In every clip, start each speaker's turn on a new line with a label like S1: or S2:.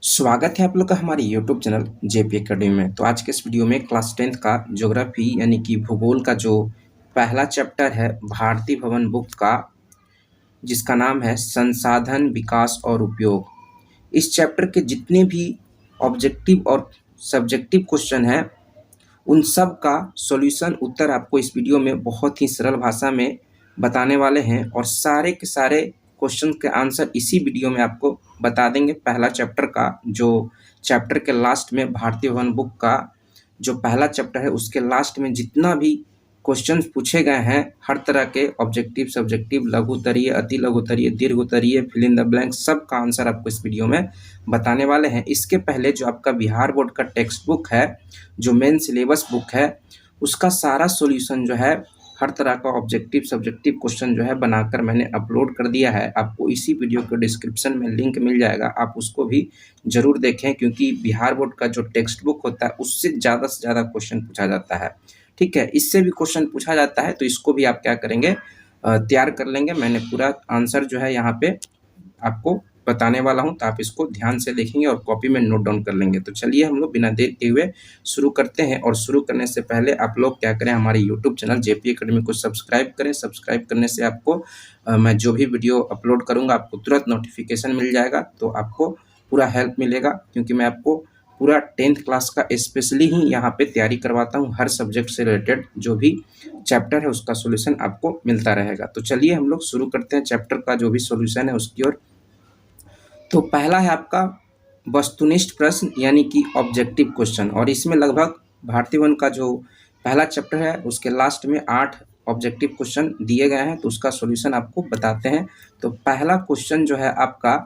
S1: स्वागत है आप लोग का हमारे यूट्यूब चैनल जेपी एकेडमी में। तो आज के इस वीडियो में क्लास 10th का ज्योग्राफी यानी कि भूगोल का जो पहला चैप्टर है भारती भवन बुक का, जिसका नाम है संसाधन विकास और उपयोग। इस चैप्टर के जितने भी ऑब्जेक्टिव और सब्जेक्टिव क्वेश्चन हैं उन सब का सॉल्यूशन उत्तर आपको इस वीडियो में बहुत ही सरल भाषा में बताने वाले हैं और सारे के सारे क्वेश्चन के आंसर इसी वीडियो में आपको बता देंगे। पहला चैप्टर का जो चैप्टर के लास्ट में भारतीय भवन बुक का जो पहला चैप्टर है उसके लास्ट में जितना भी क्वेश्चंस पूछे गए हैं हर तरह के ऑब्जेक्टिव सब्जेक्टिव लघु उत्तरीय अति लघु उत्तरीय दीर्घ उत्तरीय फिल इन द ब्लैंक सब का आंसर आपको इस वीडियो में बताने वाले हैं। इसके पहले जो आपका बिहार बोर्ड का टेक्स्ट बुक है जो मेन सिलेबस बुक है उसका सारा सॉल्यूशन जो है हर तरह का ऑब्जेक्टिव सब्जेक्टिव क्वेश्चन जो है बनाकर मैंने अपलोड कर दिया है। आपको इसी वीडियो के डिस्क्रिप्शन में लिंक मिल जाएगा, आप उसको भी जरूर देखें क्योंकि बिहार बोर्ड का जो टेक्स्ट बुक होता है उससे ज़्यादा क्वेश्चन पूछा जाता है। ठीक है, इससे भी क्वेश्चन पूछा जाता है तो इसको भी आप क्या करेंगे तैयार कर लेंगे। मैंने पूरा आंसर जो है यहाँ पे आपको बताने वाला हूं तो आप इसको ध्यान से देखेंगे और कॉपी में नोट डाउन कर लेंगे। तो चलिए हम लोग बिना देर के हुए शुरू करते हैं और शुरू करने से पहले आप लोग क्या करें, हमारे यूट्यूब चैनल जेपी एकेडमी को सब्सक्राइब करें। सब्सक्राइब करने से आपको मैं जो भी वीडियो अपलोड करूंगा आपको तुरंत नोटिफिकेशन मिल जाएगा, तो आपको पूरा हेल्प मिलेगा क्योंकि मैं आपको पूरा 10th क्लास का स्पेशली ही यहाँ पे तैयारी करवाता हूँ। हर सब्जेक्ट से रिलेटेड जो भी चैप्टर है उसका सॉल्यूशन आपको मिलता रहेगा। तो चलिए हम लोग शुरू करते हैं चैप्टर का जो भी सॉल्यूशन है उसकी ओर। तो पहला है आपका वस्तुनिष्ठ प्रश्न यानी कि ऑब्जेक्टिव क्वेश्चन और इसमें लगभग भारतीय वन का जो पहला चैप्टर है उसके लास्ट में 8 ऑब्जेक्टिव क्वेश्चन दिए गए हैं तो उसका सॉल्यूशन आपको बताते हैं। तो पहला क्वेश्चन जो है आपका,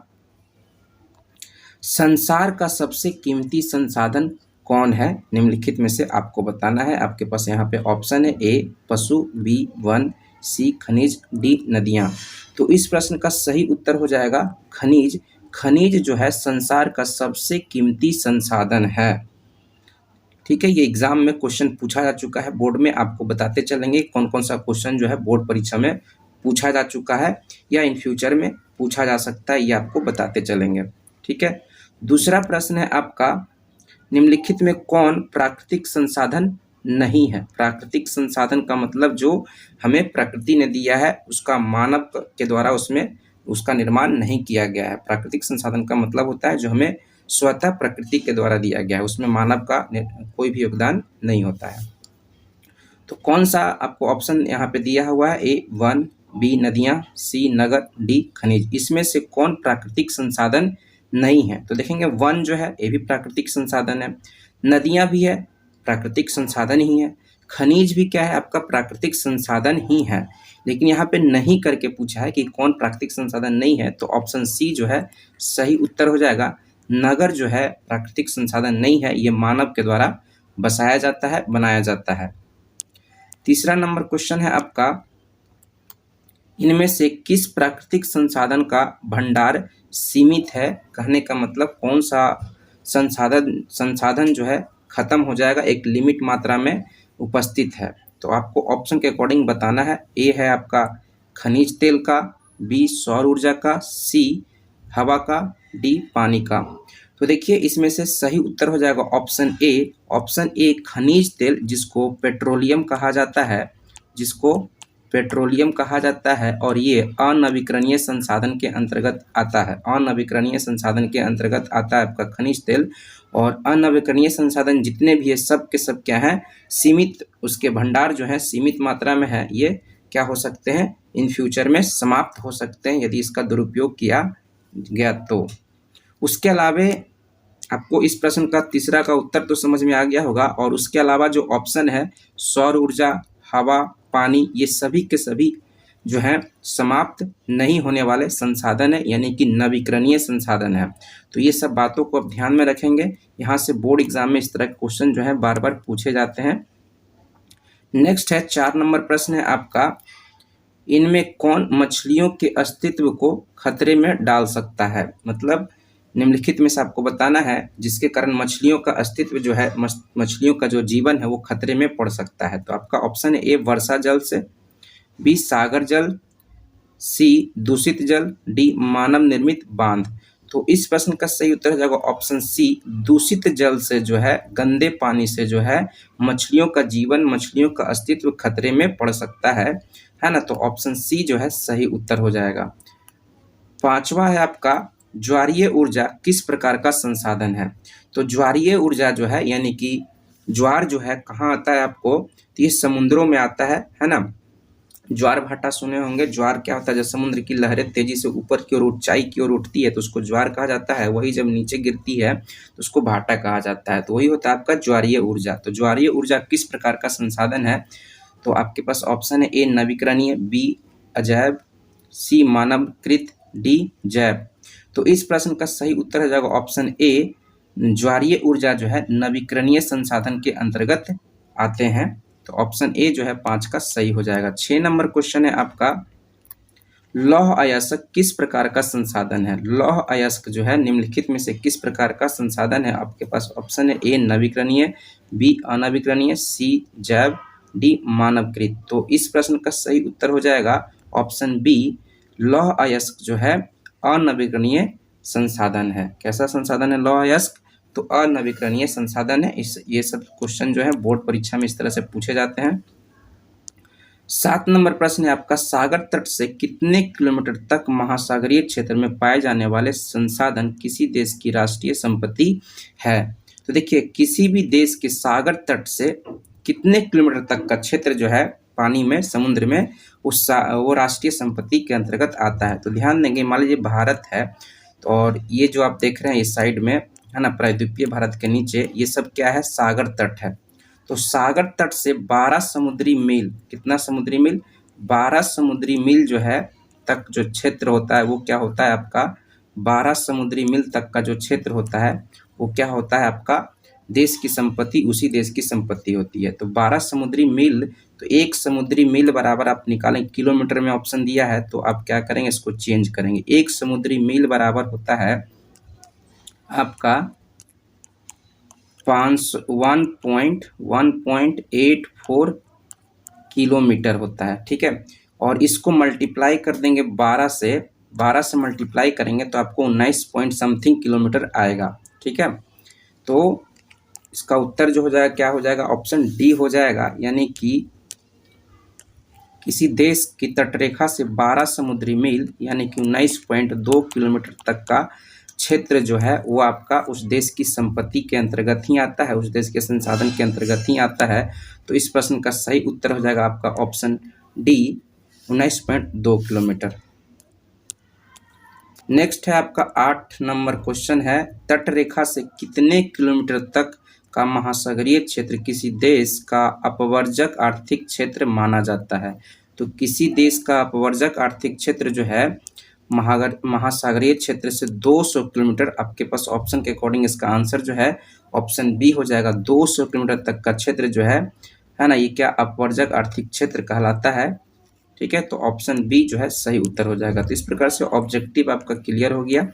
S1: संसार का सबसे कीमती संसाधन कौन है? निम्नलिखित में से आपको बताना है। आपके पास यहाँ पे ऑप्शन है ए पशु, बी वन, सी खनिज, डी नदियाँ। तो इस प्रश्न का सही उत्तर हो जाएगा खनिज। खनिज जो है संसार का सबसे कीमती संसाधन है। ठीक है, ये एग्जाम में क्वेश्चन पूछा जा चुका है, बोर्ड में आपको बताते चलेंगे कौन कौन सा क्वेश्चन जो है बोर्ड परीक्षा में पूछा जा चुका है या इन फ्यूचर में पूछा जा सकता है, ये आपको बताते चलेंगे। ठीक है, दूसरा प्रश्न है आपका, निम्नलिखित में कौन प्राकृतिक संसाधन नहीं है? प्राकृतिक संसाधन का मतलब जो हमें प्रकृति ने दिया है उसका मानव के द्वारा उसमें उसका निर्माण नहीं किया गया है। प्राकृतिक संसाधन का मतलब होता है जो हमें स्वतः प्रकृति के द्वारा दिया गया है, उसमें मानव का कोई भी योगदान नहीं होता है। तो कौन सा आपको ऑप्शन यहाँ पे दिया हुआ है? ए वन, बी नदियाँ, सी नगर, डी खनिज। इसमें से कौन प्राकृतिक संसाधन नहीं है? तो देखेंगे वन जो है ये भी प्राकृतिक संसाधन है, नदियाँ भी है प्राकृतिक संसाधन ही है, खनिज भी क्या है आपका प्राकृतिक संसाधन ही है। लेकिन यहाँ पे नहीं करके पूछा है कि कौन प्राकृतिक संसाधन नहीं है, तो ऑप्शन सी जो है सही उत्तर हो जाएगा। नगर जो है प्राकृतिक संसाधन नहीं है, ये मानव के द्वारा बसाया जाता है, बनाया जाता है। तीसरा नंबर क्वेश्चन है आपका, इनमें से किस प्राकृतिक संसाधन का भंडार सीमित है? कहने का मतलब कौन सा संसाधन जो है खत्म हो जाएगा, एक लिमिट मात्रा में उपस्थित है। तो आपको ऑप्शन के अकॉर्डिंग बताना है। ए है आपका खनिज तेल का, बी सौर ऊर्जा का, सी हवा का, डी पानी का। तो देखिए इसमें से सही उत्तर हो जाएगा ऑप्शन ए। ऑप्शन ए खनिज तेल जिसको पेट्रोलियम कहा जाता है, जिसको पेट्रोलियम कहा जाता है और ये अनवीकरणीय संसाधन के अंतर्गत आता है। अनवीकरणीय संसाधन के अंतर्गत आता है आपका खनिज तेल। और अनवीकरणीय संसाधन जितने भी है सब के सब क्या है, सीमित, उसके भंडार जो है सीमित मात्रा में है। ये क्या हो सकते हैं, इन फ्यूचर में समाप्त हो सकते हैं यदि इसका दुरुपयोग किया गया तो। उसके अलावा आपको इस प्रश्न का तीसरा का उत्तर तो समझ में आ गया होगा। और उसके अलावा जो ऑप्शन है सौर ऊर्जा, हवा, पानी, ये सभी के सभी जो है समाप्त नहीं होने वाले संसाधन है, यानी कि नवीकरणीय संसाधन है। तो ये सब बातों को आप ध्यान में रखेंगे, यहाँ से बोर्ड एग्जाम में इस तरह के क्वेश्चन जो है बार बार पूछे जाते हैं। नेक्स्ट है 4 नंबर प्रश्न है आपका, इनमें कौन मछलियों के अस्तित्व को खतरे में डाल सकता है? मतलब निम्नलिखित में से आपको बताना है जिसके कारण मछलियों का अस्तित्व जो है, मछलियों का जो जीवन है वो खतरे में पड़ सकता है। तो आपका ऑप्शन है ए वर्षा जल से, बी सागर जल, सी दूषित जल, डी मानव निर्मित बांध। तो इस प्रश्न का सही उत्तर हो जाएगा ऑप्शन सी, दूषित जल से जो है, गंदे पानी से जो है मछलियों का जीवन, मछलियों का अस्तित्व खतरे में पड़ सकता है ना। तो ऑप्शन सी जो है सही उत्तर हो जाएगा। पांचवा है आपका, ज्वारीय ऊर्जा किस प्रकार का संसाधन है। तो ज्वारीय ऊर्जा जो है, यानी कि ज्वार जो है कहाँ आता है आपको, तो ये समुद्रों में आता है ना। ज्वार भाटा सुने होंगे। ज्वार क्या होता है, जब समुद्र की लहरें तेजी से ऊपर की ओर, ऊंचाई की ओर उठती है तो उसको ज्वार कहा जाता है, वही जब नीचे गिरती है तो उसको भाटा कहा जाता है। तो वही होता है आपका ज्वारीय ऊर्जा। तो ज्वारीय ऊर्जा किस प्रकार का संसाधन है, तो आपके पास ऑप्शन है ए नवीकरणीय, बी अजैव, सी मानवकृत, डी जैव। तो इस प्रश्न का सही उत्तर हो जाएगा ऑप्शन ए, ज्वारीय ऊर्जा जो है नवीकरणीय संसाधन के अंतर्गत आते हैं। तो ऑप्शन ए जो है 5 का सही हो जाएगा। 6 नंबर क्वेश्चन है आपका, लौह अयस्क किस प्रकार का संसाधन है। लौह अयस्क जो है निम्नलिखित में से किस प्रकार का संसाधन है। आपके पास ऑप्शन है ए नवीकरणीय, बी अनवीकरणीय, सी जैव, डी मानवकृत। तो इस प्रश्न का सही उत्तर हो जाएगा ऑप्शन बी, लौह अयस्क जो है अनवीकरणीय संसाधन है। कैसा संसाधन है लौह अयस्क, तो अनवीकरणीय संसाधन है। ये सब क्वेश्चन जो है बोर्ड परीक्षा में इस तरह से पूछे जाते हैं। 7 नंबर प्रश्न है आपका, सागर तट से कितने किलोमीटर तक महासागरीय क्षेत्र में पाए जाने वाले संसाधन किसी देश की राष्ट्रीय संपत्ति है। तो देखिए, किसी भी देश के सागर तट से कितने किलोमीटर तक का क्षेत्र जो है पानी में, समुद्र में, वो राष्ट्रीय संपत्ति के अंतर्गत आता है। तो ध्यान देंगे, मान लीजिए भारत है, तो और ये जो आप देख रहे हैं इस साइड में है ना, प्रायद्वीपीय भारत के नीचे ये सब क्या है, सागर तट है। तो सागर तट से 12 समुद्री मील, कितना समुद्री मील, 12 समुद्री मील जो है तक जो क्षेत्र होता है वो क्या होता है आपका, 12 समुद्री मील तक का जो क्षेत्र होता है वो क्या होता है आपका देश की संपत्ति, उसी देश की संपत्ति होती है। तो 12 समुद्री मील, तो 1 समुद्री मील बराबर आप निकालें, किलोमीटर में ऑप्शन दिया है तो आप क्या करेंगे, इसको चेंज करेंगे। 1 समुद्री मील बराबर होता है आपका 1.84 किलोमीटर होता है, ठीक है। और इसको मल्टीप्लाई कर देंगे 12 से मल्टीप्लाई करेंगे तो आपको 19 पॉइंट समथिंग किलोमीटर आएगा, ठीक है। तो इसका उत्तर जो हो जाएगा क्या हो जाएगा, ऑप्शन डी हो जाएगा, यानी कि किसी देश की तटरेखा से 12 समुद्री मील यानी कि 19.2 किलोमीटर तक का क्षेत्र जो है वो आपका उस देश की संपत्ति के अंतर्गत ही आता है, उस देश के संसाधन के अंतर्गत ही आता है। तो इस प्रश्न का सही उत्तर हो जाएगा आपका ऑप्शन डी, 19.2 किलोमीटर। नेक्स्ट है आपका 8 नंबर क्वेश्चन है, तटरेखा से कितने किलोमीटर तक का महासागरीय क्षेत्र किसी देश का अपवर्जक आर्थिक क्षेत्र माना जाता है। तो किसी देश का अपवर्जक आर्थिक क्षेत्र जो है महासागरीय क्षेत्र से 200 किलोमीटर, आपके पास ऑप्शन के अकॉर्डिंग इसका आंसर जो है ऑप्शन बी हो जाएगा। 200 किलोमीटर तक का क्षेत्र जो है ना, ये क्या अपवर्जक आर्थिक क्षेत्र कहलाता है, ठीक है। तो ऑप्शन बी जो है सही उत्तर हो जाएगा। तो इस प्रकार से ऑब्जेक्टिव आपका क्लियर हो गया,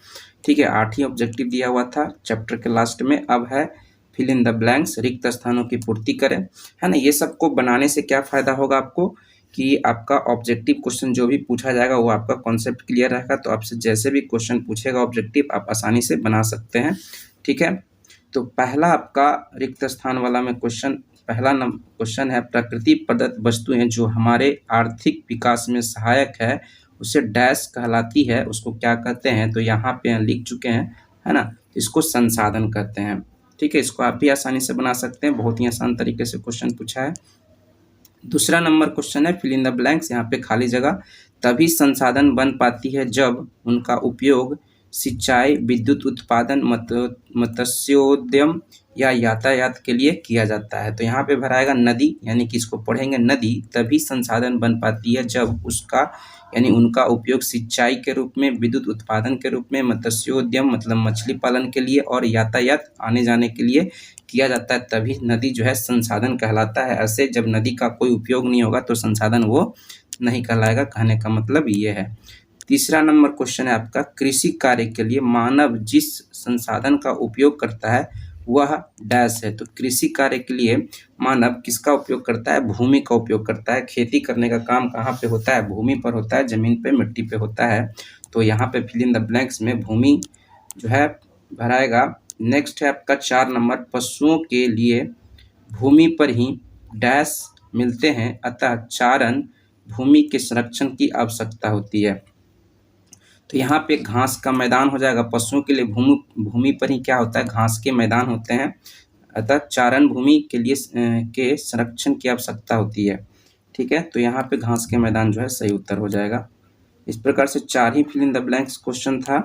S1: ठीक है। 8 ही ऑब्जेक्टिव दिया हुआ था चैप्टर के लास्ट में। अब है फिल इन द ब्लैंक्स, रिक्त स्थानों की पूर्ति करें, है ना। ये सबको बनाने से क्या फायदा होगा आपको कि आपका ऑब्जेक्टिव क्वेश्चन जो भी पूछा जाएगा वो आपका कॉन्सेप्ट क्लियर रहेगा। तो आपसे जैसे भी क्वेश्चन पूछेगा ऑब्जेक्टिव आप आसानी से बना सकते हैं, ठीक है। तो पहला आपका रिक्त स्थान वाला में क्वेश्चन, पहला क्वेश्चन है, प्रकृति प्रदत्त वस्तुएं जो हमारे आर्थिक विकास में सहायक है उसे डैश कहलाती है, उसको क्या कहते हैं। तो यहाँ पे लिख चुके हैं, है ना। इसको संसाधन कहते हैं, ठीक है। इसको आप भी आसानी से बना सकते हैं, बहुत ही आसान तरीके से क्वेश्चन पूछा है। दूसरा नंबर क्वेश्चन है फिल इन द ब्लैंक्स, यहाँ पे खाली जगह, तभी संसाधन बन पाती है जब उनका उपयोग सिंचाई, विद्युत उत्पादन, मत्स्योद्यम या यातायात के लिए किया जाता है। तो यहाँ पे भराएगा नदी, यानी कि इसको पढ़ेंगे नदी तभी संसाधन बन पाती है जब उसका यानी उनका उपयोग सिंचाई के रूप में, विद्युत उत्पादन के रूप में, मत्स्योद्यम मतलब मछली पालन के लिए और यातायात आने जाने के लिए किया जाता है, तभी नदी जो है संसाधन कहलाता है। ऐसे जब नदी का कोई उपयोग नहीं होगा तो संसाधन वो नहीं कहलाएगा, कहने का मतलब ये है। तीसरा नंबर क्वेश्चन है आपका, कृषि कार्य के लिए मानव जिस संसाधन का उपयोग करता है वह डैश है। तो कृषि कार्य के लिए मानव किसका उपयोग करता है, भूमि का उपयोग करता है। खेती करने का काम कहाँ पे होता है, भूमि पर होता है, जमीन पे, मिट्टी पे होता है। तो यहाँ पे फिल इन द ब्लैंक्स में भूमि जो है भराएगा। नेक्स्ट है आपका 4 नंबर, पशुओं के लिए भूमि पर ही डैश मिलते हैं, अतः चारण भूमि के संरक्षण की आवश्यकता होती है। तो यहाँ पे घास का मैदान हो जाएगा। पशुओं के लिए भूमि पर ही क्या होता है, घास के मैदान होते हैं, अतः चारण भूमि के लिए के संरक्षण की आवश्यकता होती है। ठीक है, तो यहाँ पे घास के मैदान जो है सही उत्तर हो जाएगा। इस प्रकार से 4 ही fill in the blanks question था।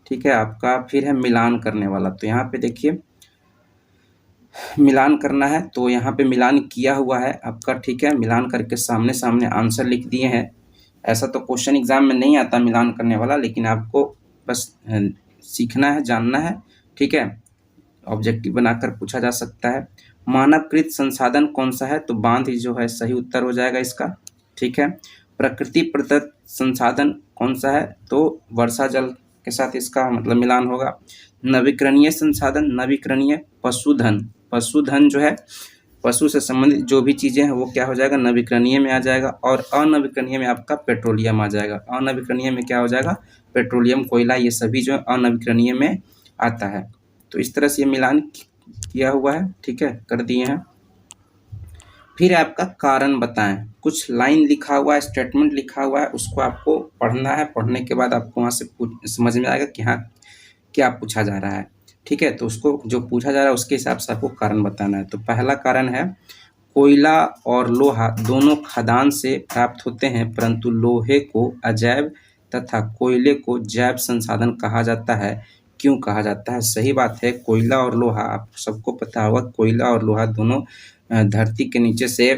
S1: ठीक है, आपका फिर है मिलान करने वाला। तो यहाँ पे देखिए मिलान करना है, तो यहाँ पे मिलान किया हुआ है आपका। ठीक है, मिलान करके सामने सामने आंसर लिख दिए हैं। ऐसा तो क्वेश्चन एग्जाम में नहीं आता मिलान करने वाला, लेकिन आपको बस सीखना है, जानना है। ठीक है, ऑब्जेक्टिव बनाकर पूछा जा सकता है। मानवकृत संसाधन कौन सा है, तो बांध ही जो है सही उत्तर हो जाएगा इसका। ठीक है, प्रकृति प्रदत्त संसाधन कौन सा है, तो वर्षा जल के साथ इसका मतलब मिलान होगा। नवीकरणीय संसाधन, नवीकरणीय पशुधन, पशुधन जो है पशु से संबंधित जो भी चीज़ें हैं वो क्या हो जाएगा, नवीकरणीय में आ जाएगा। और अनवीकरणीय में आपका पेट्रोलियम आ जाएगा। अनवीकरणीय में क्या हो जाएगा, पेट्रोलियम, कोयला, ये सभी जो है अनवीकरणीय में आता है। तो इस तरह से ये मिलान किया हुआ है। ठीक है, कर दिए हैं। फिर आपका कारण बताएं, कुछ लाइन लिखा हुआ है, स्टेटमेंट लिखा हुआ है, उसको आपको पढ़ना है। पढ़ने के बाद आपको वहाँ से समझ में आएगा कि हाँ क्या पूछा जा रहा है। ठीक है, तो उसको जो पूछा जा रहा है उसके हिसाब से आपको कारण बताना है। तो पहला कारण है, कोयला और लोहा दोनों खदान से प्राप्त होते हैं, परंतु लोहे को अजैव तथा कोयले को जैव संसाधन कहा जाता है। क्यों कहा जाता है? सही बात है, कोयला और लोहा आप सबको पता होगा, कोयला और लोहा दोनों धरती के नीचे से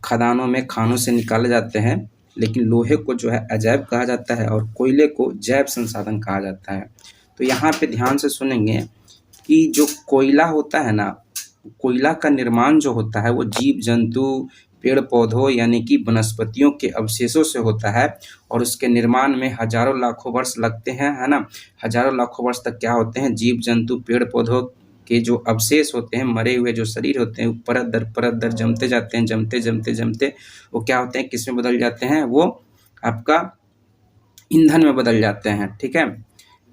S1: खदानों में, खानों से निकाले जाते हैं, लेकिन लोहे को जो है अजैव कहा जाता है और कोयले को जैव संसाधन कहा जाता है। तो यहाँ पे ध्यान से सुनेंगे कि जो कोयला होता है ना, कोयला का निर्माण जो होता है वो जीव जंतु, पेड़ पौधों यानी कि वनस्पतियों के अवशेषों से होता है, और उसके निर्माण में हजारों लाखों वर्ष लगते हैं, है ना। हजारों लाखों वर्ष तक क्या होते हैं, जीव जंतु, पेड़ पौधों के जो अवशेष होते हैं, मरे हुए जो शरीर होते हैं, परत दर जमते जाते हैं, जमते वो क्या होते हैं, किस में बदल जाते हैं, वो आपका ईंधन में बदल जाते हैं। ठीक है,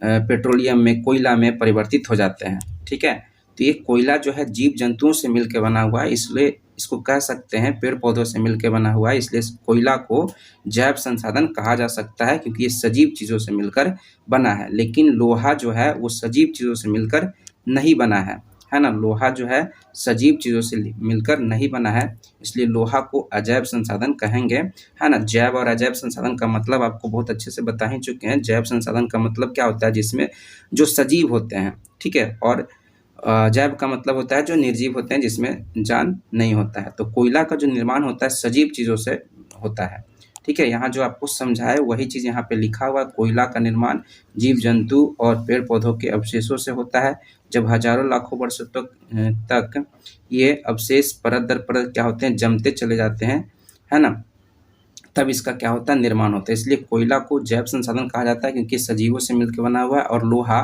S1: पेट्रोलियम में, कोयला में परिवर्तित हो जाते हैं। ठीक है, तो ये कोयला जो है जीव जंतुओं से मिलकर बना हुआ है, इसलिए इसको कह सकते हैं पेड़ पौधों से मिलकर बना हुआ है, इसलिए कोयला को जैव संसाधन कहा जा सकता है, क्योंकि ये सजीव चीज़ों से मिलकर बना है। लेकिन लोहा जो है वो सजीव चीज़ों से मिलकर नहीं बना है ना। लोहा जो है सजीव चीज़ों से मिलकर नहीं बना है, इसलिए लोहा को अजैव संसाधन कहेंगे, है ना। जैव और अजैव संसाधन का मतलब आपको बहुत अच्छे से बता ही चुके हैं। जैव संसाधन का मतलब क्या होता है, जिसमें जो सजीव होते हैं। ठीक है, और जैव का मतलब होता है जो निर्जीव होते हैं, जिसमें जान नहीं होता है। तो कोयला का जो निर्माण होता है सजीव चीज़ों से होता है। ठीक है, यहाँ जो आपको समझाए वही चीज़ यहाँ पे लिखा हुआ है। कोयला का निर्माण जीव जंतु और पेड़ पौधों के अवशेषों से होता है। जब हजारों लाखों वर्षों तक ये अवशेष परत दर परत क्या होते हैं, जमते चले जाते हैं, है ना, तब इसका क्या होता है, निर्माण होता है। इसलिए कोयला को जैव संसाधन कहा जाता है, क्योंकि सजीवों से मिलकर बना हुआ है, और लोहा,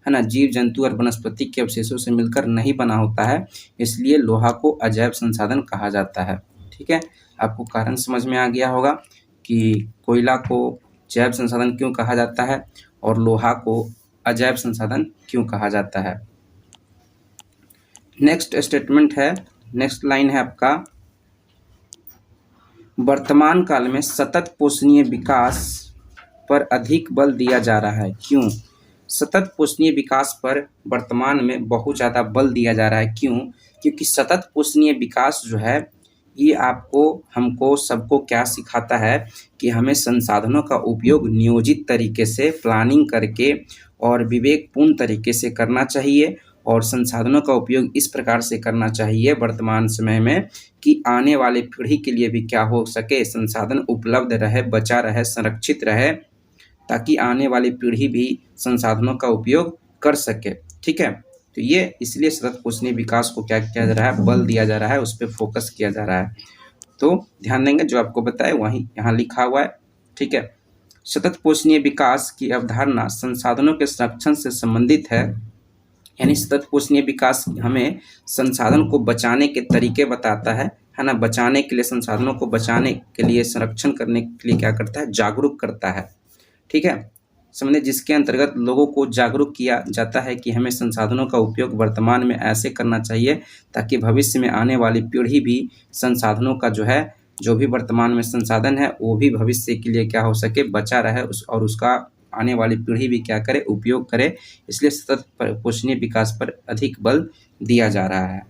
S1: है ना, जीव जंतु और वनस्पति के अवशेषों से मिलकर नहीं बना होता है, इसलिए लोहा को अजैव संसाधन कहा जाता है। ठीक है, आपको कारण समझ में आ गया होगा कि कोयला को जैव संसाधन क्यों कहा जाता है और लोहा को अजैव संसाधन क्यों कहा जाता है। नेक्स्ट स्टेटमेंट है, नेक्स्ट लाइन है आपका, वर्तमान काल में सतत पोषणीय विकास पर अधिक बल दिया जा रहा है। क्यों? सतत पोषणीय विकास पर वर्तमान में बहुत ज़्यादा बल दिया जा रहा है। क्यों? क्योंकि सतत पोषणीय विकास जो है ये आपको, हमको, सबको क्या सिखाता है कि हमें संसाधनों का उपयोग नियोजित तरीके से, प्लानिंग करके और विवेकपूर्ण तरीके से करना चाहिए, और संसाधनों का उपयोग इस प्रकार से करना चाहिए वर्तमान समय में कि आने वाले पीढ़ी के लिए भी क्या हो सके, संसाधन उपलब्ध रहे, बचा रहे, संरक्षित रहे, ताकि आने वाली पीढ़ी भी संसाधनों का उपयोग कर सके। ठीक है, तो ये इसलिए सतत पोषणीय विकास को क्या किया जा रहा है, बल दिया जा रहा है, उस पर फोकस किया जा रहा है। तो ध्यान देंगे, जो आपको बताए वही यहाँ लिखा हुआ है। ठीक है, सतत पोषणीय विकास की अवधारणा संसाधनों के संरक्षण से संबंधित है, यानी सतत पोषणीय विकास हमें संसाधन को बचाने के तरीके बताता है ना। बचाने के लिए, संसाधनों को बचाने के लिए, संरक्षण करने के लिए क्या करता है, जागरूक करता है। ठीक है, समझे, जिसके अंतर्गत लोगों को जागरूक किया जाता है कि हमें संसाधनों का उपयोग वर्तमान में ऐसे करना चाहिए ताकि भविष्य में आने वाली पीढ़ी भी संसाधनों का जो है, जो भी वर्तमान में संसाधन है वो भी भविष्य के लिए क्या हो सके, बचा रहे और उसका आने वाली पीढ़ी भी क्या करे, उपयोग करे। इसलिए सतत पोषणीय विकास पर अधिक बल दिया जा रहा है।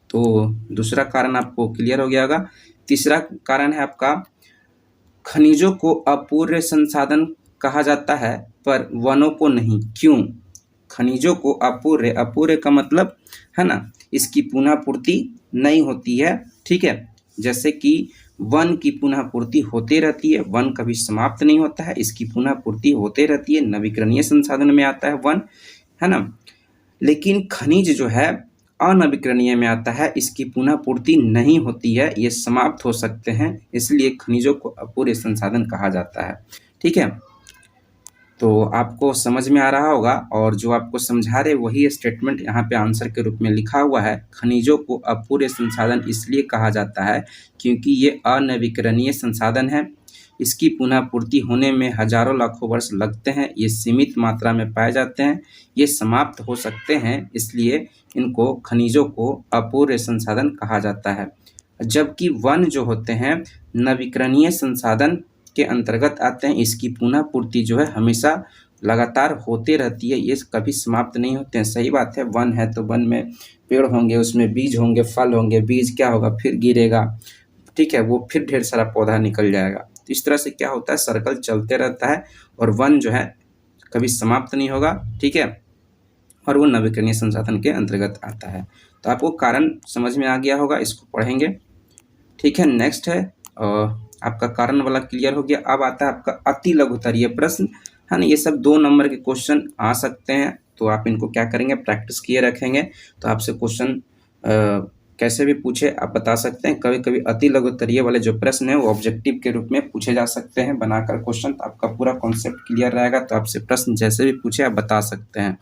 S1: तो दूसरा कारण आपको क्लियर हो गया होगा। तीसरा कारण है आपका, खनिजों को अपूर्य संसाधन कहा जाता है पर वनों को नहीं, क्यों? खनिजों को अपूर्य, अपूर्य का मतलब है ना, इसकी पुनः पूर्ति नहीं होती है, ठीक है। जैसे कि वन की पुनः पूर्ति होते रहती है, वन कभी समाप्त नहीं होता है, इसकी पुनः पूर्ति होते रहती है, नवीकरणीय संसाधन में आता है वन, है ना। लेकिन खनिज जो है अनवीकरणीय में आता है, इसकी पुनः पूर्ति नहीं होती है, ये समाप्त हो सकते हैं, इसलिए खनिजों को अपूर्य संसाधन कहा जाता है, ठीक है। तो आपको समझ में आ रहा होगा, और जो आपको समझा रहे वही स्टेटमेंट यहाँ पे आंसर के रूप में लिखा हुआ है। खनिजों को अपूर्य संसाधन इसलिए कहा जाता है क्योंकि ये अनवीकरणीय संसाधन है, इसकी पुनः पूर्ति होने में हजारों लाखों वर्ष लगते हैं, ये सीमित मात्रा में पाए जाते हैं, ये समाप्त हो सकते हैं, इसलिए इनको खनिजों को अपूर्य संसाधन कहा जाता है। जबकि वन जो होते हैं नवीकरणीय संसाधन के अंतर्गत आते हैं, इसकी पुनः पूर्ति जो है हमेशा लगातार होते रहती है, ये कभी समाप्त नहीं होते हैं। सही बात है, वन है तो वन में पेड़ होंगे, उसमें बीज होंगे, फल होंगे, बीज क्या होगा, फिर गिरेगा, ठीक है, वो फिर ढेर सारा पौधा निकल जाएगा। तो इस तरह से क्या होता है, सर्कल चलते रहता है और वन जो है कभी समाप्त नहीं होगा, ठीक है, और वो नवीकरणीय संसाधन के अंतर्गत आता है। तो आपको कारण समझ में आ गया होगा, इसको पढ़ेंगे, ठीक है। नेक्स्ट है आपका कारण वाला क्लियर हो गया। अब आता है आपका अति लघुतरीय प्रश्न, है ना। ये सब 2 नंबर के क्वेश्चन आ सकते हैं, तो आप इनको क्या करेंगे, प्रैक्टिस किए रखेंगे तो आपसे क्वेश्चन कैसे भी पूछे आप बता सकते हैं। कभी कभी अति लघुतरीय वाले जो प्रश्न है वो ऑब्जेक्टिव के रूप में पूछे जा सकते हैं बनाकर क्वेश्चन, तो आपका पूरा कॉन्सेप्ट क्लियर रहेगा, तो आपसे प्रश्न जैसे भी पूछे आप बता सकते हैं,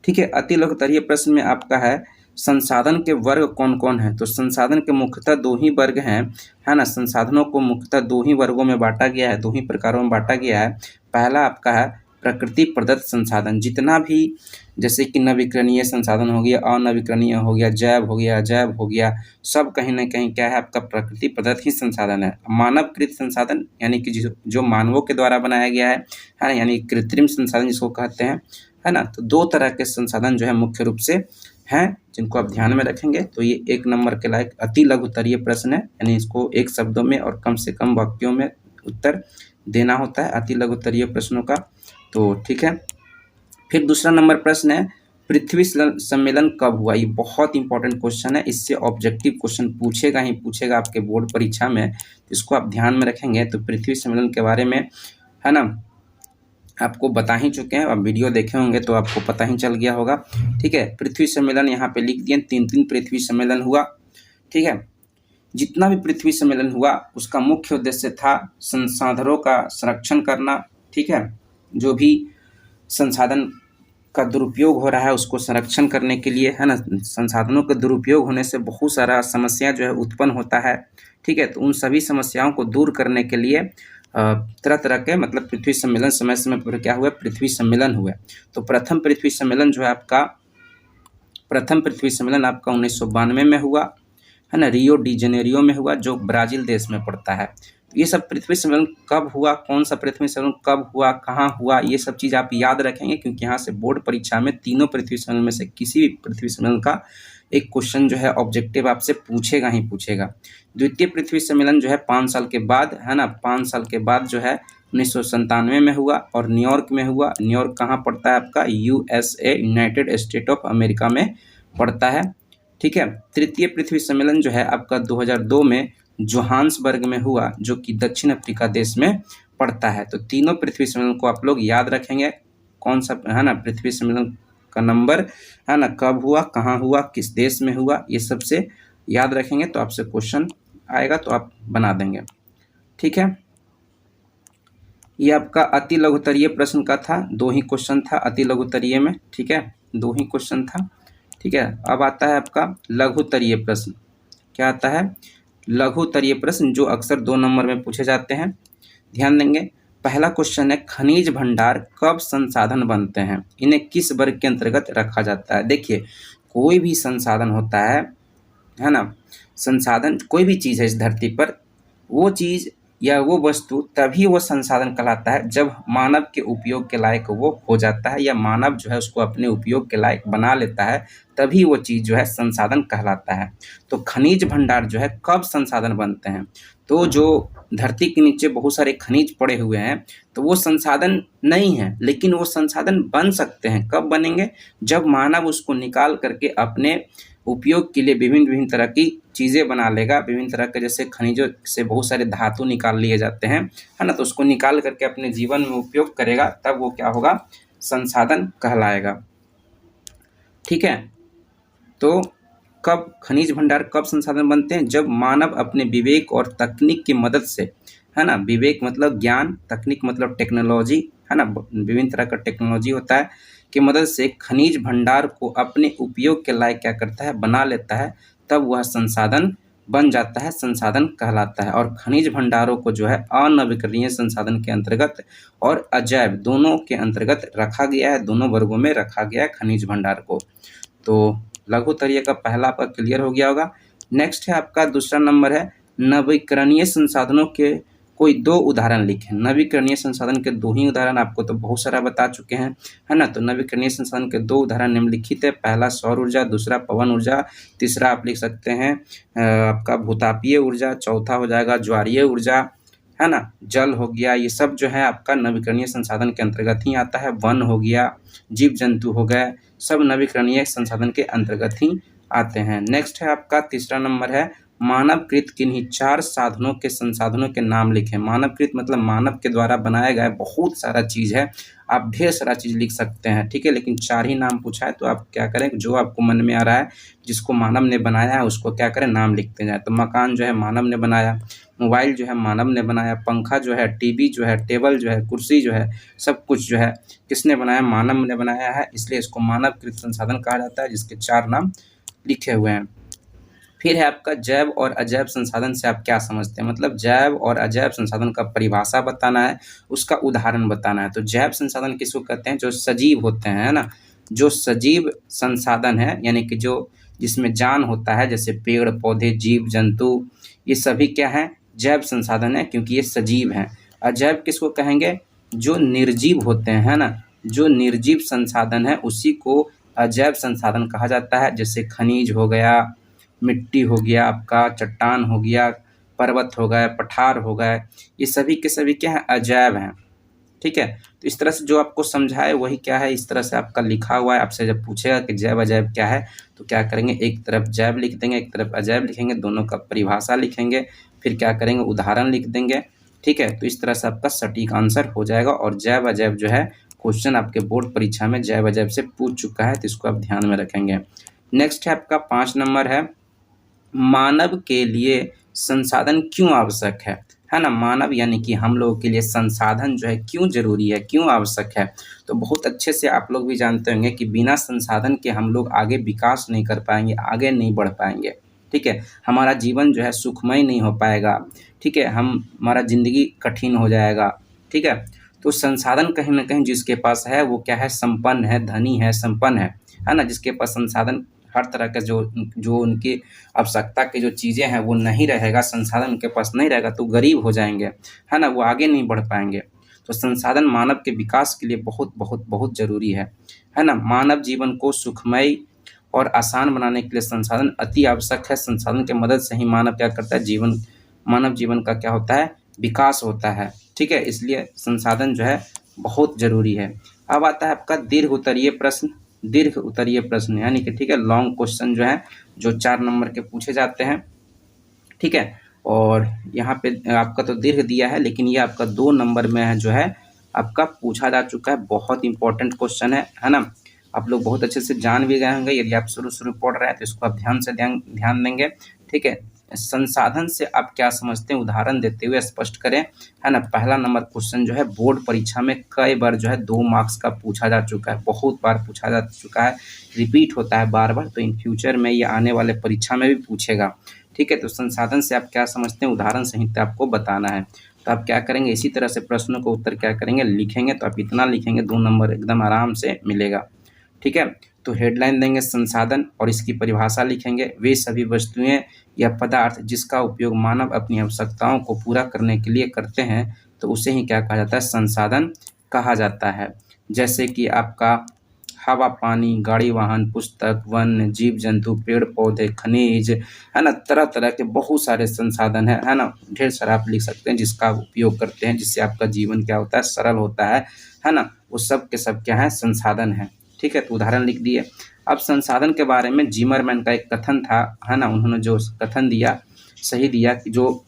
S1: ठीक है। अति लघुतरीय प्रश्न में आपका है संसाधन के वर्ग कौन कौन है। तो संसाधन के मुख्यतः 2 ही वर्ग हैं, है ना। संसाधनों को मुख्यतः 2 ही वर्गों में बांटा गया है, 2 ही प्रकारों में बांटा गया है। पहला आपका है प्रकृति प्रदत्त संसाधन, जितना भी जैसे कि नवीकरणीय संसाधन हो गया, अनवीकरणीय हो गया, जैव हो गया, अजैव हो गया, सब कहीं ना कहीं क्या है, आपका प्रकृति प्रदत्त ही संसाधन है। मानवकृत संसाधन यानी कि जो मानवों के द्वारा बनाया गया है ना, यानी कृत्रिम संसाधन जिसको कहते हैं, है ना। तो 2 तरह के संसाधन जो है मुख्य रूप से हैं, जिनको आप ध्यान में रखेंगे। तो ये 1 नंबर के लायक अति लघुतरीय प्रश्न है, यानी इसको 1 शब्दों में और कम से कम वाक्यों में उत्तर देना होता है अति लघुतरीय प्रश्नों का, तो ठीक है। फिर दूसरा नंबर प्रश्न है पृथ्वी सम्मेलन कब हुआ। ये बहुत इंपॉर्टेंट क्वेश्चन है, इससे ऑब्जेक्टिव क्वेश्चन पूछेगा ही पूछेगा आपके बोर्ड परीक्षा में, इसको आप ध्यान में रखेंगे। तो पृथ्वी सम्मेलन के बारे में, है ना, आपको बता ही चुके हैं, अब वीडियो देखे होंगे तो आपको पता ही चल गया होगा, ठीक है। पृथ्वी सम्मेलन यहाँ पे लिख दिए, 3 पृथ्वी सम्मेलन हुआ, ठीक है। जितना भी पृथ्वी सम्मेलन हुआ उसका मुख्य उद्देश्य था संसाधनों का संरक्षण करना, ठीक है। जो भी संसाधन का दुरुपयोग हो रहा है उसको संरक्षण करने के लिए, है ना। संसाधनों के दुरुपयोग होने से बहुत सारा समस्या जो है उत्पन्न होता है, ठीक है। तो उन सभी समस्याओं को दूर करने के लिए तरह तरह के मतलब पृथ्वी सम्मेलन समय समय पर क्या हुआ, पृथ्वी सम्मेलन हुआ। तो प्रथम पृथ्वी सम्मेलन जो है आपका, प्रथम पृथ्वी सम्मेलन आपका 1992 में हुआ, है ना, रियो डी जेनेरियो में हुआ, जो ब्राज़ील देश में पड़ता है। तो ये सब पृथ्वी सम्मेलन कब हुआ, कौन सा पृथ्वी सम्मेलन कब हुआ, कहाँ हुआ, ये सब चीज़ आप याद रखेंगे, क्योंकि यहाँ से बोर्ड परीक्षा में तीनों पृथ्वी सम्मेलन में से किसी भी पृथ्वी सम्मेलन का एक क्वेश्चन जो है ऑब्जेक्टिव आपसे पूछेगा ही पूछेगा। द्वितीय पृथ्वी सम्मेलन जो है 5 साल के बाद, है ना, 5 साल के बाद जो है 1997 में हुआ और न्यूयॉर्क में हुआ। न्यूयॉर्क कहाँ पड़ता है आपका, USA United state of America में पड़ता है, ठीक है। तृतीय पृथ्वी सम्मेलन जो है आपका 2002 में जोहान्सबर्ग में हुआ, जो कि दक्षिण अफ्रीका देश में पड़ता है। तो तीनों पृथ्वी सम्मेलन को आप लोग याद रखेंगे, कौन सा, है ना, पृथ्वी सम्मेलन का नंबर, है ना, कब हुआ, कहाँ हुआ, किस देश में हुआ, ये सबसे याद रखेंगे तो आपसे क्वेश्चन आएगा तो आप बना देंगे, ठीक है। ये आपका अति लघुतरीय प्रश्न का था, 2 ही क्वेश्चन था अति लघुतरीय में, ठीक है, 2 ही क्वेश्चन था, ठीक है। अब आता है आपका लघुतरीय प्रश्न। क्या आता है, लघुतरीय प्रश्न, जो अक्सर 2 नंबर में पूछे जाते हैं। ध्यान देंगे, पहला क्वेश्चन है, खनिज भंडार कब संसाधन बनते हैं, इन्हें किस वर्ग के अंतर्गत रखा जाता है। देखिए, कोई भी संसाधन होता है ना, संसाधन कोई भी चीज़ है इस धरती पर, वो चीज़ या वो वस्तु तभी वो संसाधन कहलाता है जब मानव के उपयोग के लायक वो हो जाता है, या मानव जो है उसको अपने उपयोग के लायक बना लेता है, तभी वो चीज़ जो है संसाधन कहलाता है। तो खनिज भंडार जो है कब संसाधन बनते हैं, तो जो धरती के नीचे बहुत सारे खनिज पड़े हुए हैं, तो वो संसाधन नहीं है, लेकिन वो संसाधन बन सकते हैं। कब बनेंगे, जब मानव उसको निकाल करके अपने उपयोग के लिए विभिन्न विभिन्न तरह की चीज़ें बना लेगा। विभिन्न तरह के, जैसे खनिजों से बहुत सारे धातु निकाल लिए जाते हैं, है ना, तो उसको निकाल करके अपने जीवन में उपयोग करेगा, तब वो क्या होगा, संसाधन कहलाएगा। ठीक है, तो कब खनिज भंडार कब संसाधन बनते हैं, जब मानव अपने विवेक और तकनीक की मदद से, है ना, विवेक मतलब ज्ञान, तकनीक मतलब टेक्नोलॉजी, है ना, विभिन्न तरह का टेक्नोलॉजी होता है, की मदद से खनिज भंडार को अपने उपयोग के लायक क्या करता है, बना लेता है, तब वह संसाधन बन जाता है, संसाधन कहलाता है। और खनिज भंडारों को जो है अनवीकरणीय संसाधन के अंतर्गत और अजैव दोनों के अंतर्गत रखा गया है, दोनों वर्गों में रखा गया है खनिज भंडार को। तो लघु उत्तरीय का पहला आपका क्लियर हो गया होगा। नेक्स्ट है आपका दूसरा नंबर है, नवीकरणीय संसाधनों के कोई दो उदाहरण लिखें। नवीकरणीय संसाधन के दो ही उदाहरण आपको तो बहुत सारा बता चुके हैं, है ना। तो नवीकरणीय संसाधन के दो उदाहरण निम्नलिखित है। पहला सौर ऊर्जा, दूसरा पवन ऊर्जा, तीसरा आप लिख सकते हैं आपका भूतापीय ऊर्जा, चौथा हो जाएगा ज्वारीय ऊर्जा, है ना, जल हो गया। ये सब जो है आपका नवीकरणीय संसाधन के अंतर्गत ही आता है। वन हो गया, जीव जंतु हो गए, सब नवीकरणीय संसाधन के अंतर्गत ही आते हैं। नेक्स्ट है आपका तीसरा नंबर है, मानवकृत किन्हीं चार साधनों के संसाधनों के नाम लिखें। मानवकृत मतलब मानव के द्वारा बनाया गया बहुत सारा चीज़ है, आप ढेर सारा चीज़ लिख सकते हैं, ठीक है, लेकिन चार ही नाम पूछा है, तो आप क्या करें, जो आपको मन में आ रहा है, जिसको मानव ने बनाया है, उसको क्या करें, नाम लिखते जाए। तो मकान जो है मानव ने बनाया, मोबाइल जो है मानव ने बनाया, पंखा जो है, टीवी जो है, टेबल जो है, कुर्सी जो है, सब कुछ जो है किसने बनाया, मानव ने बनाया है, इसलिए इसको मानवकृत संसाधन कहा जाता है, जिसके चार नाम लिखे हुए हैं। फिर है आपका जैव और अजैव संसाधन से आप क्या समझते हैं, मतलब जैव और अजैव संसाधन का परिभाषा बताना है, उसका उदाहरण बताना है। तो जैव संसाधन किसको कहते हैं, जो सजीव होते हैं, है ना, जो सजीव संसाधन है, यानी कि जो जिसमें जान होता है, जैसे पेड़ पौधे, जीव जंतु, ये सभी क्या है, जैव संसाधन है, क्योंकि ये सजीव हैं। अजैव किसको कहेंगे, जो निर्जीव होते हैं, है ना, जो निर्जीव संसाधन है उसी को अजैव संसाधन कहा जाता है। जैसे खनिज हो गया, मिट्टी हो गया, आपका चट्टान हो गया, पर्वत हो गए, पठार हो गए, ये सभी के सभी क्या है, अजैव हैं। ठीक है, तो इस तरह से जो आपको समझाए वही क्या है, इस तरह से आपका लिखा हुआ है। आपसे जब पूछेगा कि जैव अजैव क्या है, तो क्या करेंगे, एक तरफ जैव लिख देंगे, एक तरफ अजैव लिखेंगे, दोनों का परिभाषा लिखेंगे, फिर क्या करेंगे, उदाहरण लिख देंगे। ठीक है, तो इस तरह से आपका सटीक आंसर हो जाएगा। और जैव अजैव जो है क्वेश्चन आपके बोर्ड परीक्षा में जैव अजैव से पूछ चुका है, तो इसको आप ध्यान में रखेंगे। नेक्स्ट है आपका 5 नंबर है, मानव के लिए संसाधन क्यों आवश्यक है ना। मानव यानी कि हम लोगों के लिए संसाधन जो है क्यों जरूरी है, क्यों आवश्यक है। तो बहुत अच्छे से आप लोग भी जानते होंगे कि बिना संसाधन के हम लोग आगे विकास नहीं कर पाएंगे, आगे नहीं बढ़ पाएंगे। ठीक है, हमारा जीवन जो है सुखमय नहीं हो पाएगा। ठीक है, हमारा जिंदगी कठिन हो जाएगा। ठीक है, तो संसाधन कहीं ना कहीं जिसके पास है वो क्या है, संपन्न है, धनी है, संपन्न है ना। जिसके पास संसाधन हर तरह का जो जो उनकी आवश्यकता की जो चीज़ें हैं वो नहीं रहेगा, संसाधन उनके पास नहीं रहेगा, तो गरीब हो जाएंगे, है ना, वो आगे नहीं बढ़ पाएंगे। तो संसाधन मानव के विकास के लिए बहुत बहुत बहुत ज़रूरी है ना। मानव जीवन को सुखमय और आसान बनाने के लिए संसाधन अति आवश्यक है। संसाधन की मदद से ही मानव क्या करता है, मानव जीवन का क्या होता है, विकास होता है। ठीक है, इसलिए संसाधन जो है बहुत ज़रूरी है। अब आता है आपका दीर्घ उत्तरीय प्रश्न। दीर्घ उत्तरीय प्रश्न यानी कि ठीक है, लॉन्ग क्वेश्चन जो है जो 4 नंबर के पूछे जाते हैं। ठीक है, और यहाँ पे आपका तो दीर्घ दिया है, लेकिन ये आपका 2 नंबर में है जो है आपका पूछा जा चुका है। बहुत इंपॉर्टेंट क्वेश्चन है ना। आप लोग बहुत अच्छे से जान भी गए होंगे, यदि आप शुरू पढ़ रहे हैं तो इसको आप ध्यान से ध्यान देंगे। ठीक है, संसाधन से आप क्या समझते हैं, उदाहरण देते हुए स्पष्ट करें, है ना। पहला नंबर क्वेश्चन जो है बोर्ड परीक्षा में कई बार जो है 2 मार्क्स का पूछा जा चुका है, बहुत बार पूछा जा चुका है, रिपीट होता है बार बार, तो इन फ्यूचर में ये आने वाले परीक्षा में भी पूछेगा। ठीक है, तो संसाधन से आप क्या समझते हैं, उदाहरण सहित आपको बताना है। तो आप क्या करेंगे, इसी तरह से प्रश्नों को उत्तर क्या करेंगे, लिखेंगे। तो आप इतना लिखेंगे 2 नंबर एकदम आराम से मिलेगा। ठीक है, तो हेडलाइन देंगे संसाधन और इसकी परिभाषा लिखेंगे, वे सभी वस्तुएं या पदार्थ जिसका उपयोग मानव अपनी आवश्यकताओं को पूरा करने के लिए करते हैं, तो उसे ही क्या कहा जाता है, संसाधन कहा जाता है। जैसे कि आपका हवा, पानी, गाड़ी, वाहन, पुस्तक, वन, जीव जंतु, पेड़ पौधे, खनिज, है ना, तरह तरह के बहुत सारे संसाधन है ना, ढेर सारा आप लिख सकते हैं जिसका उपयोग करते हैं, जिससे आपका जीवन क्या होता है, सरल होता है ना, वो सब के सब क्या है, संसाधन है। ठीक है, तो उदाहरण लिख दिए। अब संसाधन के बारे में जिमरमैन का एक कथन था, है ना, उन्होंने जो कथन दिया, सही दिया कि जो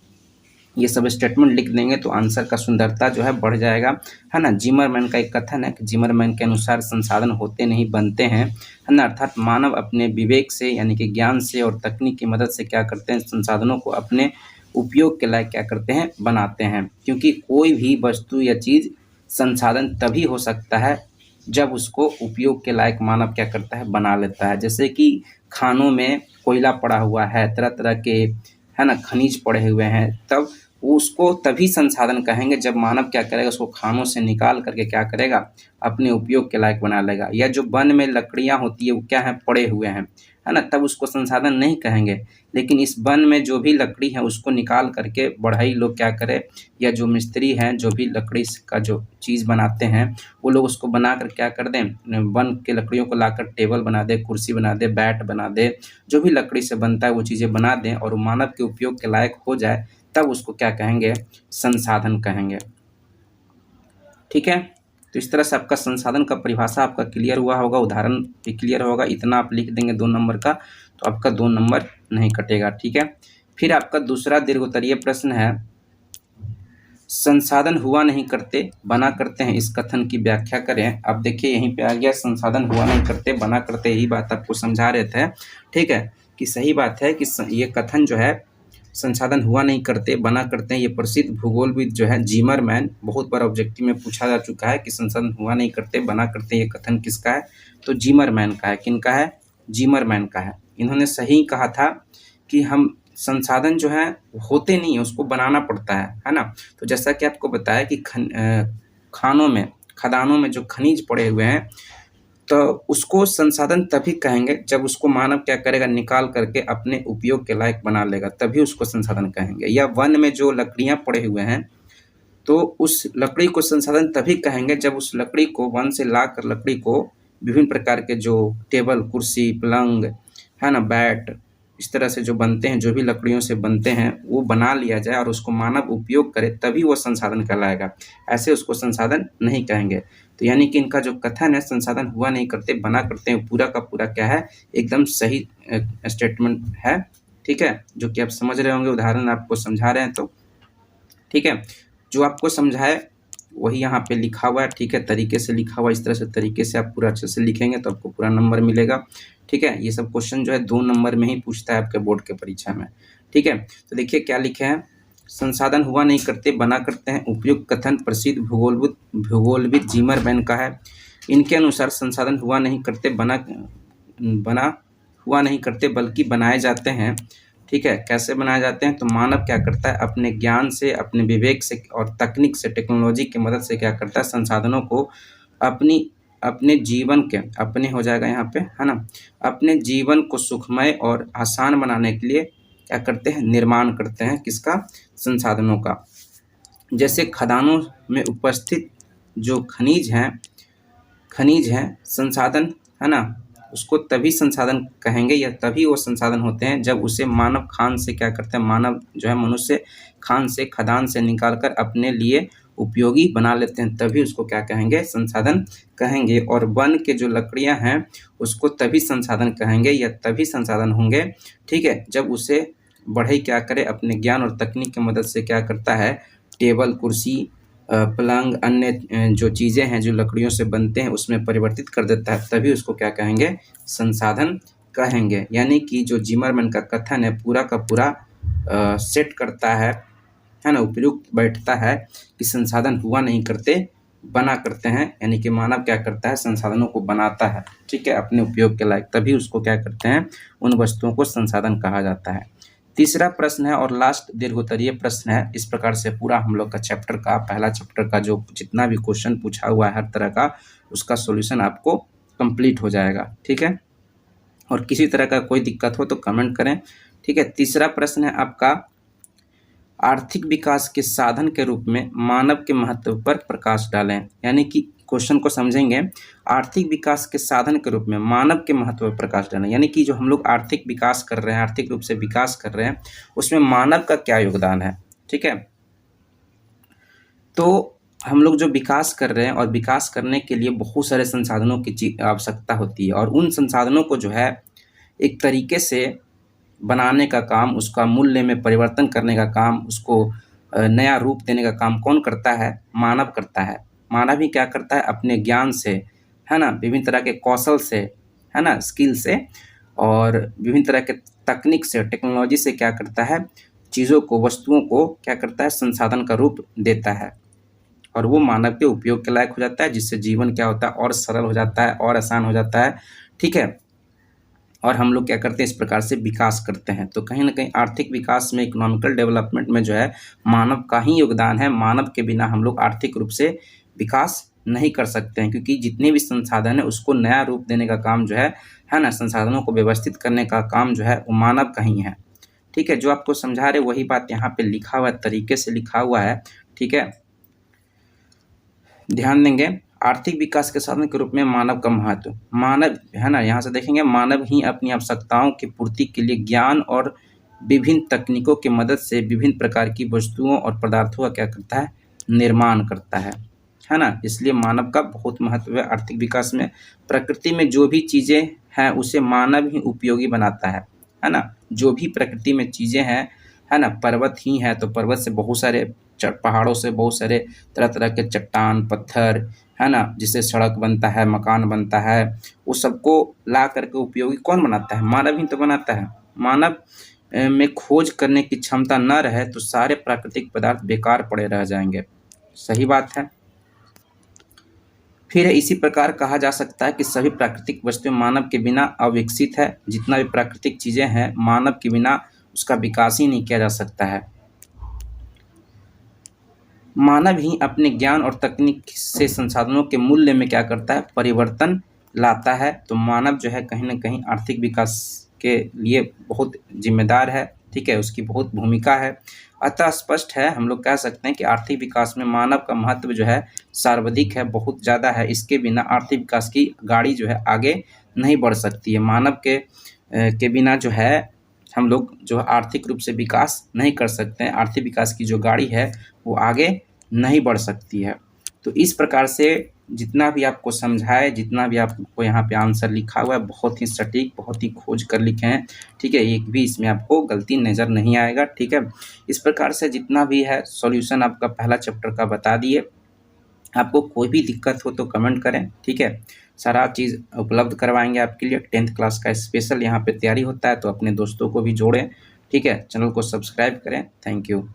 S1: ये सब स्टेटमेंट लिख देंगे तो आंसर का सुंदरता जो है बढ़ जाएगा, है ना। जिमरमैन का एक कथन है कि जिमरमैन के अनुसार संसाधन होते नहीं बनते हैं, है ना, अर्थात मानव अपने विवेक से यानी कि ज्ञान से और तकनीक की मदद से क्या करते हैं, संसाधनों को अपने उपयोग के लायक क्या करते हैं, बनाते हैं। क्योंकि कोई भी वस्तु या चीज़ संसाधन तभी हो सकता है जब उसको उपयोग के लायक मानव क्या करता है, बना लेता है। जैसे कि खानों में कोयला पड़ा हुआ है, तरह तरह के, है ना, खनिज पड़े हुए हैं, तब उसको तभी संसाधन कहेंगे जब मानव क्या करेगा, उसको खानों से निकाल करके क्या करेगा, अपने उपयोग के लायक बना लेगा। या जो वन में लकड़ियाँ होती है वो क्या है, पड़े हुए हैं, है ना, तब उसको संसाधन नहीं कहेंगे। लेकिन इस वन में जो भी लकड़ी है उसको निकाल करके बढ़ई लोग क्या करे, या जो मिस्त्री हैं जो भी लकड़ी का जो चीज़ बनाते हैं वो लोग उसको बना कर क्या कर दें, वन के लकड़ियों को लाकर टेबल बना दे, कुर्सी बना दे, बैट बना दे, जो भी लकड़ी से बनता है वो चीज़ें बना दें और वो मानव के उपयोग के लायक हो जाए, तब उसको क्या कहेंगे, संसाधन कहेंगे। ठीक है, तो इस तरह से आपका संसाधन का परिभाषा आपका क्लियर हुआ होगा, उदाहरण भी क्लियर होगा। इतना आप लिख देंगे 2 नंबर का, तो आपका 2 नंबर नहीं कटेगा। ठीक है, फिर आपका दूसरा दीर्घोत्तरीय प्रश्न है, संसाधन हुआ नहीं करते बना करते हैं, इस कथन की व्याख्या करें। अब देखिए यहीं पे आ गया, संसाधन हुआ नहीं करते बना करते, यही बात आपको समझा रहे थे। ठीक है, कि सही बात है कि ये कथन जो है, संसाधन हुआ नहीं करते बना करते हैं, ये प्रसिद्ध भूगोलविद जो है जिमरमैन, बहुत बार ऑब्जेक्टिव में पूछा जा चुका है कि संसाधन हुआ नहीं करते बना करते हैं, ये कथन किसका है, तो जिमरमैन का है। किनका है, जिमरमैन का है। इन्होंने सही कहा था कि हम संसाधन जो है होते नहीं है, उसको बनाना पड़ता है ना। तो जैसा कि आपको बताया कि खानों में, खदानों में जो खनिज पड़े हुए हैं, तो उसको संसाधन तभी कहेंगे जब उसको मानव क्या करेगा, निकाल करके अपने उपयोग के लायक बना लेगा, तभी उसको संसाधन कहेंगे। या वन में जो लकड़ियाँ पड़े हुए हैं, तो उस लकड़ी को संसाधन तभी कहेंगे जब उस लकड़ी को वन से ला कर लकड़ी को विभिन्न प्रकार के जो टेबल, कुर्सी, पलंग, है ना, बैट, इस तरह से जो बनते हैं, जो भी लकड़ियों से बनते हैं, वो बना लिया जाए और उसको मानव उपयोग करे, तभी वो संसाधन कहलाएगा। ऐसे उसको संसाधन नहीं कहेंगे। तो यानी कि इनका जो कथन है, संसाधन हुआ नहीं करते बना करते हैं, पूरा का पूरा क्या है, एकदम सही स्टेटमेंट है। ठीक है, जो कि आप समझ रहे होंगे, उदाहरण आपको समझा रहे हैं तो। ठीक है, जो आपको समझाए वही यहाँ पे लिखा हुआ है। ठीक है, तरीके से लिखा हुआ, इस तरह से तरीके से आप पूरा अच्छे से लिखेंगे तो आपको पूरा नंबर मिलेगा। ठीक है, ये सब क्वेश्चन जो है 2 नंबर में ही पूछता है आपके बोर्ड के परीक्षा में। ठीक है, तो देखिए क्या लिखे हैं, संसाधन हुआ नहीं करते बना करते हैं, उपयुक्त कथन प्रसिद्ध भूगोलविद जिमरमैन का है। इनके अनुसार संसाधन हुआ नहीं करते बना हुआ नहीं करते बल्कि बनाए जाते हैं। ठीक है, कैसे बनाए जाते हैं, तो मानव क्या करता है, अपने ज्ञान से, अपने विवेक से और तकनीक से, टेक्नोलॉजी की मदद से क्या करता है, संसाधनों को अपने जीवन के, अपने हो जाएगा यहाँ पे, है ना, अपने जीवन को सुखमय और आसान बनाने के लिए क्या करते हैं, निर्माण करते हैं। किसका, संसाधनों का। जैसे खदानों में उपस्थित जो खनिज हैं संसाधन, है ना, उसको तभी संसाधन कहेंगे या तभी वो संसाधन होते हैं जब उसे मानव खान से क्या करते हैं, मानव जो है मनुष्य खान से, खदान से निकाल कर अपने लिए उपयोगी बना लेते हैं, तभी उसको क्या कहेंगे, संसाधन कहेंगे। और वन के जो लकड़ियां हैं उसको तभी संसाधन कहेंगे या तभी संसाधन होंगे, ठीक है, जब उसे बढ़ई क्या करे, अपने ज्ञान और तकनीक की मदद से क्या करता है, टेबल, कुर्सी, पलंग, अन्य जो चीज़ें हैं जो लकड़ियों से बनते हैं उसमें परिवर्तित कर देता है, तभी उसको क्या कहेंगे, संसाधन कहेंगे। यानी कि जो जिमरमैन का कथन है पूरा का पूरा सेट करता है ना, उपयुक्त बैठता है कि संसाधन हुआ नहीं करते बना करते हैं, यानी कि मानव क्या करता है, संसाधनों को बनाता है, ठीक है, अपने उपयोग के लायक, तभी उसको क्या करते हैं, उन वस्तुओं को संसाधन कहा जाता है। तीसरा प्रश्न है और लास्ट दीर्घोत्तरीय प्रश्न है। इस प्रकार से पूरा हम लोग का चैप्टर का पहला चैप्टर का जो जितना भी क्वेश्चन पूछा हुआ है हर तरह का, उसका सॉल्यूशन आपको कंप्लीट हो जाएगा। ठीक है, और किसी तरह का कोई दिक्कत हो तो कमेंट करें। ठीक है, तीसरा प्रश्न है आपका, आर्थिक विकास के साधन के रूप में मानव के महत्व पर प्रकाश डालें। यानी कि क्वेश्चन को समझेंगे, आर्थिक विकास के साधन के रूप में मानव के महत्व पर प्रकाश डालें। यानी कि जो हम लोग आर्थिक विकास कर रहे हैं, आर्थिक रूप से विकास कर रहे हैं, उसमें मानव का क्या योगदान है। ठीक है, तो हम लोग जो विकास कर रहे हैं और विकास करने के लिए बहुत सारे संसाधनों की आवश्यकता होती है, और उन संसाधनों को जो है एक तरीके से बनाने का काम, उसका मूल्य में परिवर्तन करने का काम, उसको नया रूप देने का काम कौन करता है? मानव करता है। मानव ही क्या करता है? अपने ज्ञान से, है ना, विभिन्न तरह के कौशल से, है ना, स्किल से, और विभिन्न तरह के तकनीक से, टेक्नोलॉजी से क्या करता है? चीज़ों को, वस्तुओं को क्या करता है? संसाधन का रूप देता है, और वो मानव के उपयोग के लायक हो जाता है, जिससे जीवन क्या होता है? और सरल हो जाता है, और आसान हो जाता है। ठीक है, और हम लोग क्या करते हैं? इस प्रकार से विकास करते हैं। तो कहीं ना कहीं आर्थिक विकास में, इकोनॉमिकल डेवलपमेंट में जो है मानव का ही योगदान है। मानव के बिना हम लोग आर्थिक रूप से विकास नहीं कर सकते हैं, क्योंकि जितने भी संसाधन है उसको नया रूप देने का काम जो है ना, संसाधनों को व्यवस्थित करने का काम जो है वो मानव का ही है। ठीक है, जो आपको समझा रहे वही बात यहाँ पे लिखा हुआ है, तरीके से लिखा हुआ है। ठीक है, ध्यान देंगे। आर्थिक विकास के साधन के रूप में मानव का महत्व, मानव, है ना, यहाँ से देखेंगे, मानव ही अपनी आवश्यकताओं की पूर्ति के लिए ज्ञान और विभिन्न तकनीकों की मदद से विभिन्न प्रकार की वस्तुओं और पदार्थों का क्या करता है? निर्माण करता है ना। इसलिए मानव का बहुत महत्व है आर्थिक विकास में। प्रकृति में जो भी चीज़ें हैं उसे मानव ही उपयोगी बनाता है ना। जो भी प्रकृति में चीज़ें हैं, है ना, पर्वत ही है तो पर्वत से बहुत सारे पहाड़ों से बहुत सारे तरह तरह के चट्टान, पत्थर, है ना, जिससे सड़क बनता है, मकान बनता है, वो सबको ला करके उपयोगी कौन बनाता है? मानव ही तो बनाता है। मानव में खोज करने की क्षमता न रहे तो सारे प्राकृतिक पदार्थ बेकार पड़े रह जाएंगे। सही बात है। फिर इसी प्रकार कहा जा सकता है कि सभी प्राकृतिक वस्तुएं मानव के बिना अविकसित है। जितना भी प्राकृतिक चीज़ें हैं, मानव के बिना उसका विकास ही नहीं किया जा सकता है। मानव ही अपने ज्ञान और तकनीक से संसाधनों के मूल्य में क्या करता है? परिवर्तन लाता है। तो मानव जो है कहीं ना कहीं आर्थिक विकास के लिए बहुत जिम्मेदार है। ठीक है, उसकी बहुत भूमिका है। अतः स्पष्ट है, हम लोग कह सकते हैं कि आर्थिक विकास में मानव का महत्व जो है सर्वाधिक है, बहुत ज़्यादा है। इसके बिना आर्थिक विकास की गाड़ी जो है आगे नहीं बढ़ सकती है। मानव के बिना जो है हम लोग जो आर्थिक रूप से विकास नहीं कर सकते हैं। आर्थिक विकास की जो गाड़ी है वो आगे नहीं बढ़ सकती है। तो इस प्रकार से जितना भी आपको समझाए, जितना भी आपको यहाँ पे आंसर लिखा हुआ है, बहुत ही सटीक, बहुत ही खोज कर लिखे हैं। ठीक है, एक भी इसमें आपको गलती नज़र नहीं आएगा। ठीक है, इस प्रकार से जितना भी है सॉल्यूशन आपका पहला चैप्टर का बता दिए। आपको कोई भी दिक्कत हो तो कमेंट करें। ठीक है, सारा चीज़ उपलब्ध करवाएंगे आपके लिए। 10th क्लास का स्पेशल यहाँ पे तैयारी होता है, तो अपने दोस्तों को भी जोड़ें। ठीक है, चैनल को सब्सक्राइब करें। Thank you.